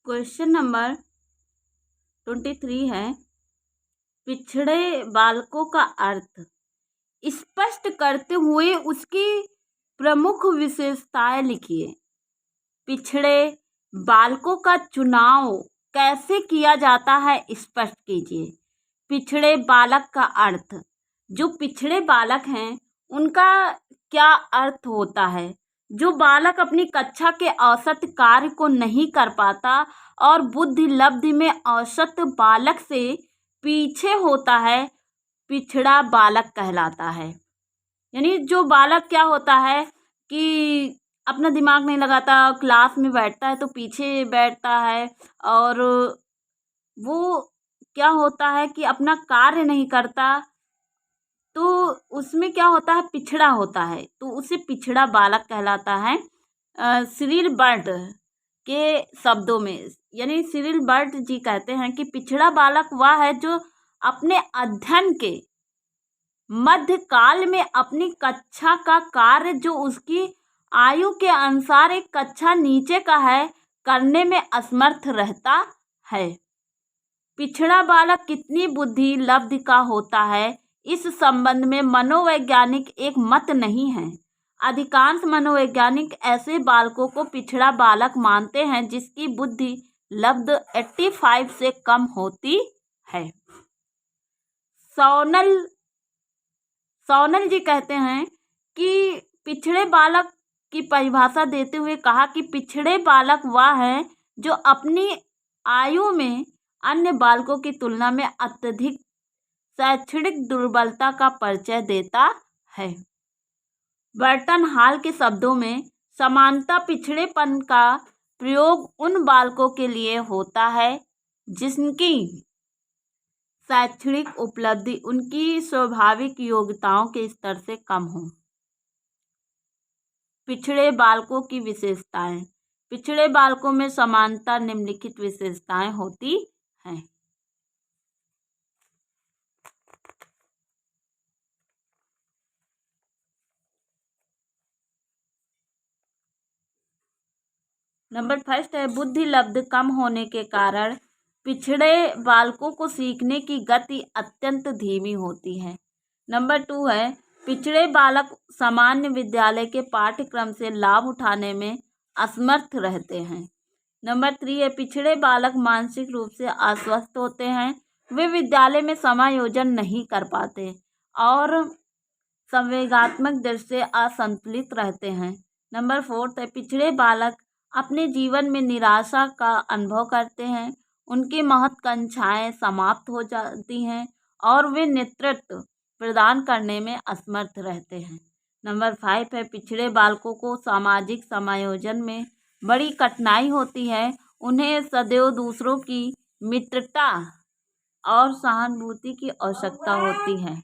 Question number 23 है, पिछड़े बालकों का अर्थ स्पष्ट करते हुए उसकी प्रमुख विशेषताएं लिखिए। पिछड़े बालकों का चुनाव कैसे किया जाता है, स्पष्ट कीजिए। पिछड़े बालक का अर्थ, जो पिछड़े बालक हैं उनका क्या अर्थ होता है। जो बालक अपनी कक्षा के औसत कार्य को नहीं कर पाता और बुद्धि लब्धि में औसत बालक से पीछे होता है, पिछड़ा बालक कहलाता है। यानी जो बालक क्या होता है कि अपना दिमाग नहीं लगाता, क्लास में बैठता है तो पीछे बैठता है, और वो क्या होता है कि अपना कार्य नहीं करता, तो उसमें क्या होता है, पिछड़ा होता है, तो उसे पिछड़ा बालक कहलाता है। सिरिल बर्ड के शब्दों में, यानी सिरिल बर्ड जी कहते हैं कि पिछड़ा बालक वह है जो अपने अध्ययन के मध्यकाल में अपनी कक्षा का कार्य जो उसकी आयु के अनुसार एक कक्षा नीचे का है करने में असमर्थ रहता है। पिछड़ा बालक कितनी बुद्धि लब्धि का होता है, इस संबंध में मनोवैज्ञानिक एक मत नहीं है। अधिकांश मनोवैज्ञानिक ऐसे बालकों को पिछड़ा बालक मानते हैं जिसकी बुद्धि लब्ध 85 से कम होती है। सोनल जी कहते हैं कि पिछड़े बालक की परिभाषा देते हुए कहा कि पिछड़े बालक वह है जो अपनी आयु में अन्य बालकों की तुलना में अत्यधिक शैक्षणिक दुर्बलता का परिचय देता है। बर्टन हॉल के शब्दों में, समानता पिछड़ेपन का प्रयोग उन बालकों के लिए होता है जिनकी शैक्षणिक उपलब्धि उनकी स्वाभाविक योग्यताओं के स्तर से कम हो। पिछड़े बालकों की विशेषताएं। पिछड़े बालकों में समानता निम्नलिखित विशेषताएं होती हैं। नंबर फर्स्ट है, बुद्धि लब्ध कम होने के कारण पिछड़े बालकों को सीखने की गति अत्यंत धीमी होती है। नंबर 2 है, पिछड़े बालक सामान्य विद्यालय के पाठ्यक्रम से लाभ उठाने में असमर्थ रहते हैं। नंबर 3 है, पिछड़े बालक मानसिक रूप से अस्वस्थ होते हैं, वे विद्यालय में समायोजन नहीं कर पाते और संवेगात्मक दृष्टि से असंतुलित रहते हैं। नंबर 4 है, पिछड़े बालक अपने जीवन में निराशा का अनुभव करते हैं, उनकी महत्वाकांक्षाएं समाप्त हो जाती हैं और वे नेतृत्व प्रदान करने में असमर्थ रहते हैं। नंबर 5 है, पिछड़े बालकों को सामाजिक समायोजन में बड़ी कठिनाई होती है, उन्हें सदैव दूसरों की मित्रता और सहानुभूति की आवश्यकता होती है।